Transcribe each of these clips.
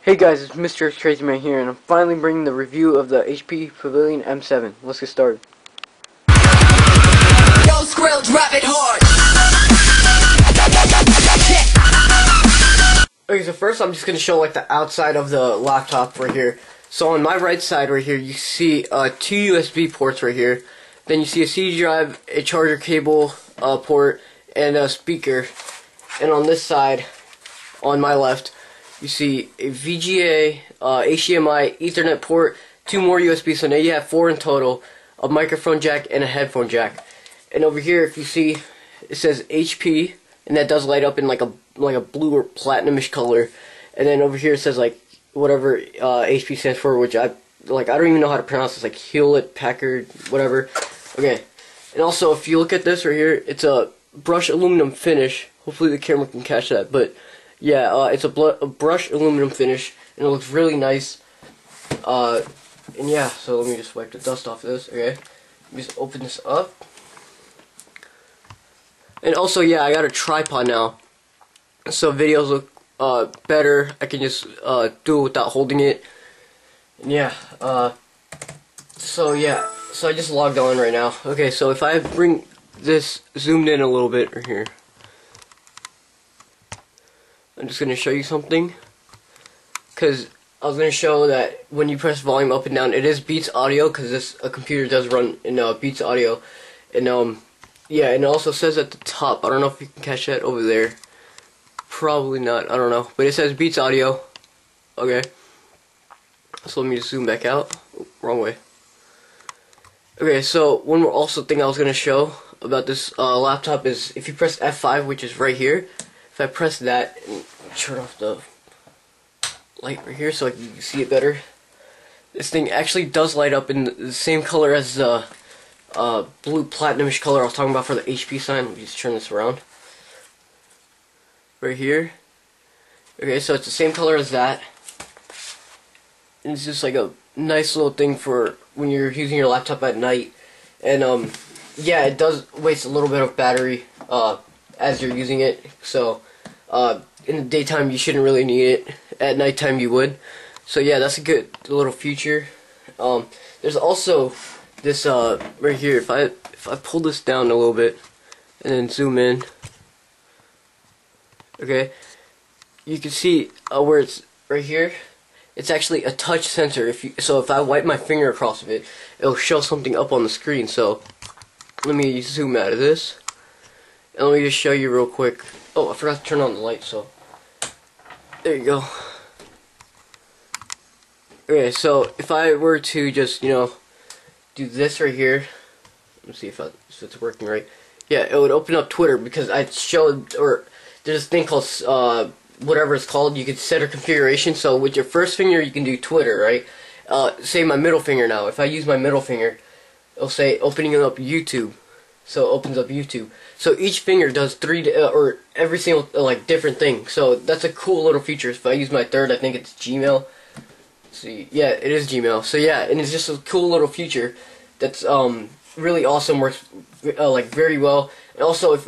Hey guys, it's Mr. Crazy Man here, and I'm finally bringing the review of the HP Pavilion M7. Let's get started. Yo, Skrill, drop it hard. Okay, so first I'm just going to show like the outside of the laptop right here. So on my right side right here, you see two USB ports right here. Then you see a CD drive, a charger cable port, and a speaker. And on this side, on my left, you see a VGA, HDMI, Ethernet port, two more USB, so now you have four in total, a microphone jack, and a headphone jack. And over here, if you see, it says HP, and that does light up in like a blue or platinumish color. And then over here it says like whatever HP stands for, which I don't even know how to pronounce this, like Hewlett Packard, whatever. Okay, and also if you look at this right here, it's a brushed aluminum finish. Hopefully the camera can catch that, but yeah, it's a brushed aluminum finish, and it looks really nice. And yeah, so let me just wipe the dust off this. Okay, let me just open this up. And also, yeah, I got a tripod now, so videos look better. I can just do it without holding it. And yeah, so yeah, so I just logged on right now. Okay, so if I bring this zoomed in a little bit right here, I'm just going to show you something, because I was going to show that when you press volume up and down, it is Beats audio, because this computer does run in Beats audio. And yeah, and it also says at the top, I don't know if you can catch that over there, probably not, I don't know, but it says Beats audio. Okay, so let me just zoom back out. Oh, wrong way. Okay, so one more also thing I was going to show about this laptop is if you press F5, which is right here. If I press that and turn off the light right here so you can see it better, this thing actually does light up in the same color as the blue platinumish color I was talking about for the HP sign. Let me just turn this around. Right here. Okay, so it's the same color as that. And it's just like a nice little thing for when you're using your laptop at night. And yeah, it does waste a little bit of battery as you're using it. So in the daytime you shouldn't really need it. At nighttime you would. So yeah, that's a good little feature. There's also this right here. If I pull this down a little bit and then zoom in, okay, you can see where it's right here. It's actually a touch sensor. So if I wipe my finger across of it, it'll show something up on the screen. So let me zoom out of this. And let me just show you real quick. Oh, I forgot to turn on the light, so there you go. Okay, so if I were to just, you know, do this right here, let's see if it's working right. Yeah, it would open up Twitter, because I showed, or there's this thing called, whatever it's called, you can set a configuration. So with your first finger, you can do Twitter, right? Say my middle finger now. If I use my middle finger, it'll say opening up YouTube. So it opens up YouTube. So each finger does or every single like different thing. So that's a cool little feature. If I use my third, I think it's Gmail. Let's see, yeah, it is Gmail. So yeah, and it's just a cool little feature that's really awesome. Works like very well. And also, if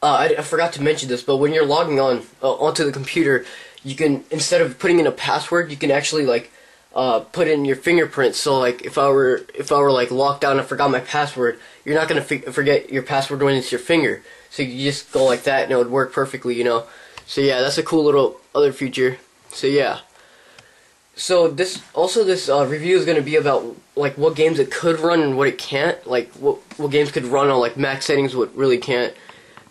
I forgot to mention this, but when you're logging on onto the computer, you can, instead of putting in a password, you can actually like put in your fingerprints. So like if I were like locked out and I forgot my password, you're not gonna forget your password when it's your finger. So you just go like that and it would work perfectly, you know. So yeah, that's a cool little other feature. So yeah. So this review is gonna be about like what games it could run and what it can't. Like what games could run on like max settings, what really can't.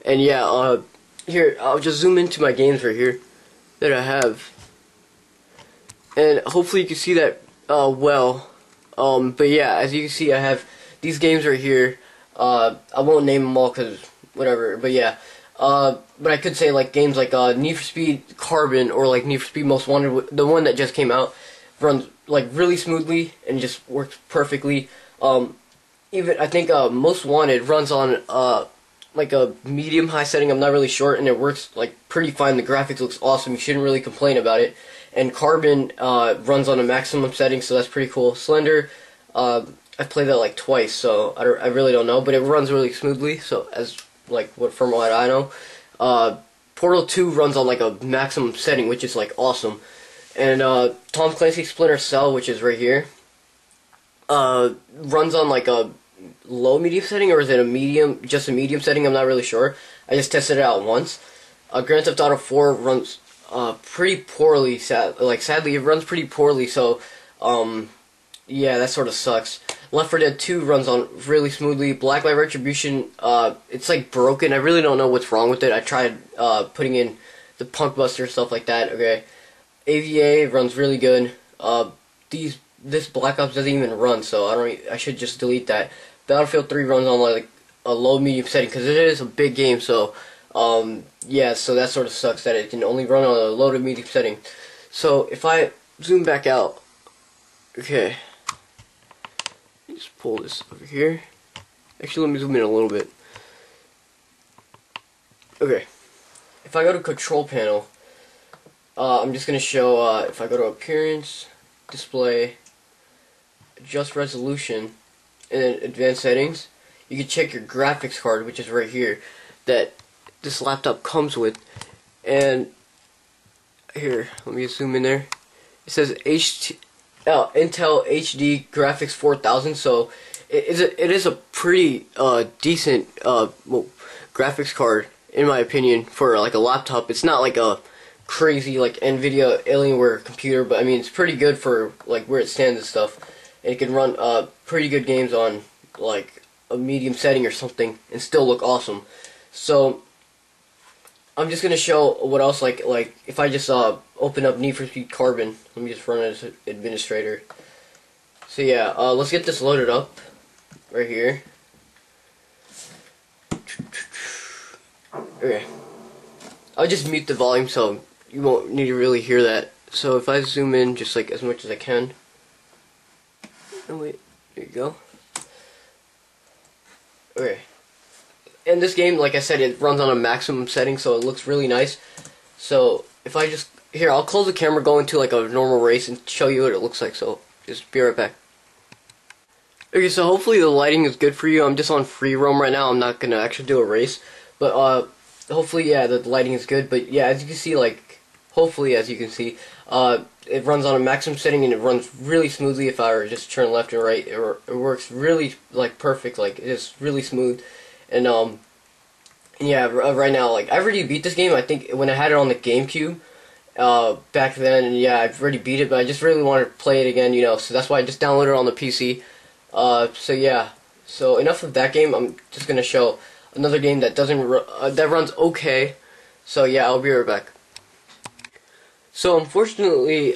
And yeah, here I'll just zoom into my games right here that I have. And hopefully you can see that well. But yeah, as you can see, I have these games right here. I won't name them all because whatever. But yeah, but I could say like games like Need for Speed Carbon or like Need for Speed Most Wanted, the one that just came out, runs like really smoothly and just works perfectly. Even I think Most Wanted runs on like a medium high setting. I'm not really sure, and it works like pretty fine. The graphics looks awesome. You shouldn't really complain about it. And Carbon runs on a maximum setting, so that's pretty cool. Slender, I've played that like twice, so I really don't know, but it runs really smoothly. So as like what from what I know, Portal 2 runs on like a maximum setting, which is like awesome. And Tom Clancy's Splinter Cell, which is right here, runs on like a low medium setting, or is it a medium, just a medium setting? I'm not really sure. I just tested it out once. Grand Theft Auto 4 runs pretty poorly. Sadly, it runs pretty poorly. So, yeah, that sort of sucks. Left 4 Dead 2 runs on really smoothly. Blacklight Retribution, it's like broken. I really don't know what's wrong with it. I tried putting in the Punk Buster stuff like that. Okay, AVA runs really good. This Black Ops doesn't even run, so I should just delete that. Battlefield 3 runs on like a low medium setting because it is a big game. So yeah, so that sort of sucks that it can only run on a low to medium setting. So if I zoom back out, okay, let me just pull this over here. Actually, let me zoom in a little bit. Okay, if I go to Control Panel, I'm just gonna show. If I go to Appearance, Display, Adjust Resolution, and then Advanced Settings, you can check your graphics card, which is right here, that this laptop comes with. And here, let me zoom in there. It says Intel HD Graphics 4000, so it is a pretty decent graphics card in my opinion for like a laptop. It's not like a crazy like Nvidia Alienware computer, but I mean it's pretty good for like where it stands and stuff. And it can run pretty good games on like a medium setting or something and still look awesome. So I'm just gonna show what else, like if I just open up Need for Speed Carbon. Let me just run it as administrator. So yeah, let's get this loaded up right here. Okay, I'll just mute the volume so you won't need to really hear that. So if I zoom in just like as much as I can. Oh wait, there you go. Okay. And this game, like I said, it runs on a maximum setting, so it looks really nice. So if I just here, I'll close the camera, go into like a normal race, and show you what it looks like. So just be right back. Okay, so hopefully the lighting is good for you. I'm just on free roam right now. I'm not gonna actually do a race, but hopefully, yeah, the lighting is good. But yeah, as you can see, like hopefully, as you can see, it runs on a maximum setting and it runs really smoothly. If I were just turn left and right, it works really like perfect. Like it's really smooth. And yeah, right now, like I've already beat this game. I think when I had it on the GameCube back then, and yeah, I've already beat it. But I just really wanted to play it again, you know. So that's why I just downloaded it on the PC. So yeah, so enough of that game. I'm just gonna show another game that that runs okay. So yeah, I'll be right back. So unfortunately,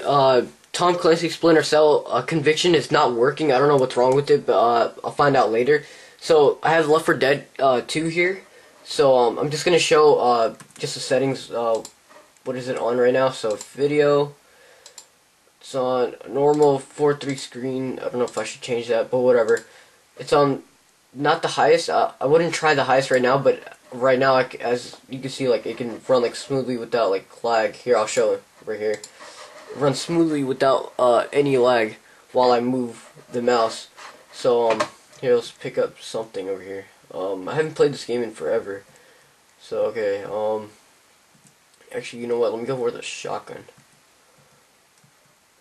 Tom Clancy's Splinter Cell Conviction is not working. I don't know what's wrong with it, but I'll find out later. So I have Left 4 Dead 2 here. So I'm just gonna show just the settings. What is it on right now? So video. It's on normal 4:3 screen. I don't know if I should change that, but whatever. It's on not the highest. I wouldn't try the highest right now, but right now, as you can see, like it can run like smoothly without like lag. Here, I'll show it right here. It runs smoothly without any lag while I move the mouse. So here, let's pick up something over here. I haven't played this game in forever. So okay. Actually, you know what? Let me go for the shotgun.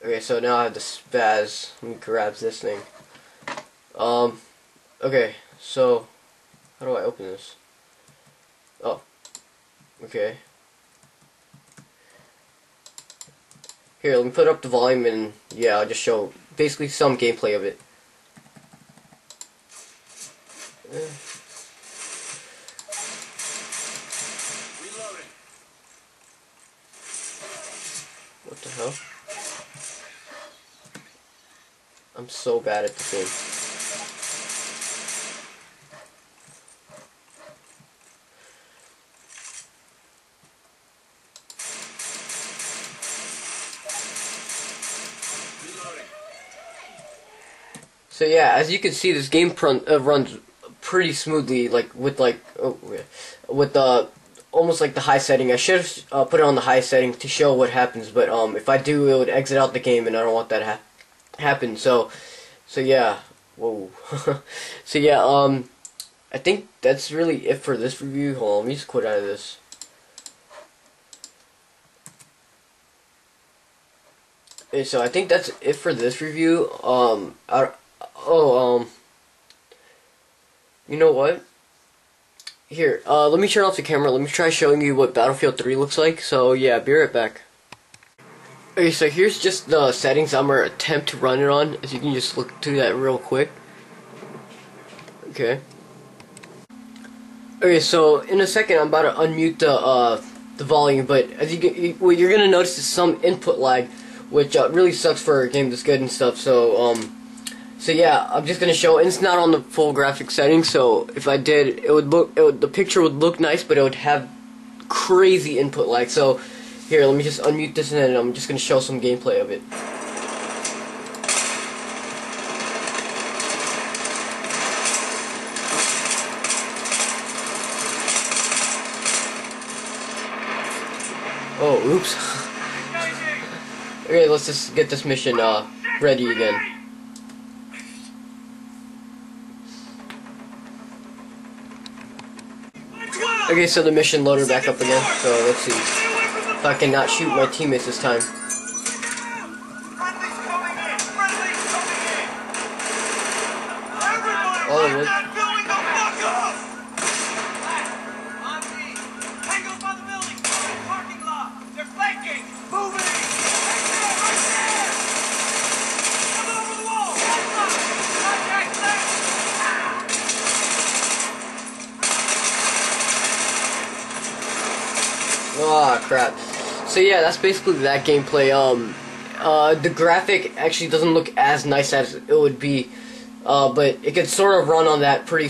Okay, so now I have the spaz. Let me grab this thing. Okay, so how do I open this? Oh, okay. Here, let me put up the volume and yeah, I'll just show basically some gameplay of it. What the hell? I'm so bad at this game. So yeah, as you can see, this game runs pretty smoothly, like with almost like the high setting. I should have put it on the high setting to show what happens, but if I do, it would exit out the game, and I don't want that to happen. So yeah, whoa. So yeah, I think that's really it for this review. Hold on, let me just quit out of this. And so I think that's it for this review. You know what? Here, let me turn off the camera. Let me try showing you what Battlefield 3 looks like. So yeah, be right back. Okay, so here's just the settings I'm gonna attempt to run it on. As you can just look through that real quick. Okay. Okay, so in a second I'm about to unmute the volume, but as what you're gonna notice is some input lag, which really sucks for a game this good and stuff. So so yeah, I'm just gonna show. And it's not on the full graphic setting, so if I did, the picture would look nice, but it would have crazy input lag. So here, let me just unmute this, and then I'm just gonna show some gameplay of it. Oh, oops. Okay, let's just get this mission ready again. Okay, so the mission loaded back up again. So let's see if I can not shoot my teammates this time. Oh, what? Ah, crap. So yeah, that's basically that gameplay. The graphic actually doesn't look as nice as it would be, but it could sort of run on that pretty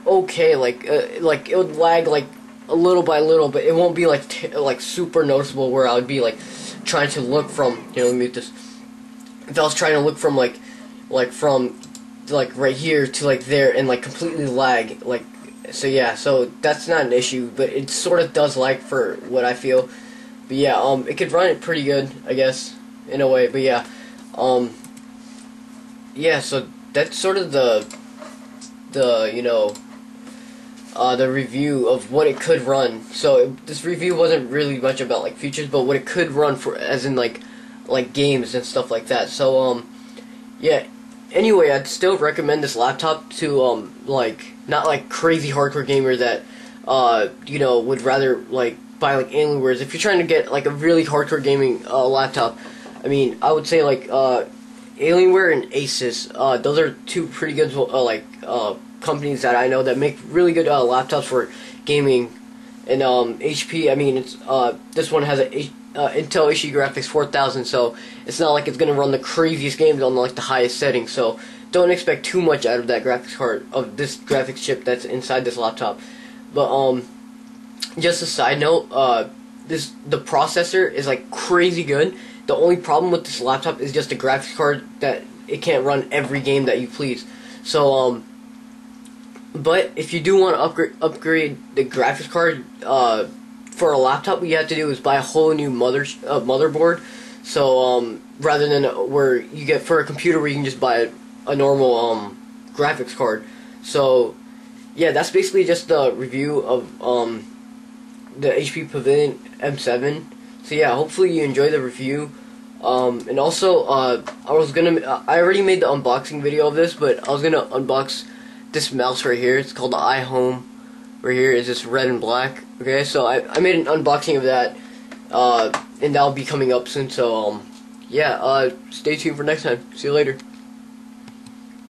okay. Like it would lag like a little by little, but it won't be like super noticeable where I would be like trying to look from. Here, let me mute this. If I was trying to look from from right here to like there and like completely lag like. So yeah, so that's not an issue, but it sort of does lag for what I feel. But yeah, it could run it pretty good, I guess, in a way. But yeah, yeah. So that's sort of the review of what it could run. So this review wasn't really much about like features, but what it could run for, as in like games and stuff like that. So yeah. Anyway, I'd still recommend this laptop to not like crazy hardcore gamer that would rather like buy like Alienware's. If you're trying to get like a really hardcore gaming laptop, I mean, I would say like Alienware and Asus. Those are two pretty good companies that I know that make really good laptops for gaming. And HP, I mean, it's this one has a Intel HD Graphics 4000, so it's not like it's gonna run the craziest games on like the highest settings. So don't expect too much out of that graphics card, of this graphics chip that's inside this laptop. But just a side note, the processor is like crazy good. The only problem with this laptop is just the graphics card, that it can't run every game that you please. So but if you do want to upgrade the graphics card for a laptop, what you have to do is buy a whole new motherboard. So rather than where you get for a computer where you can just buy a normal graphics card. So yeah, that's basically just the review of the HP Pavilion M7. So yeah, hopefully you enjoy the review. And also I already made the unboxing video of this, but I was gonna unbox this mouse right here. It's called the iHome. Right here is just red and black. Okay, so I made an unboxing of that, and that'll be coming up soon. So yeah, stay tuned for next time. See you later.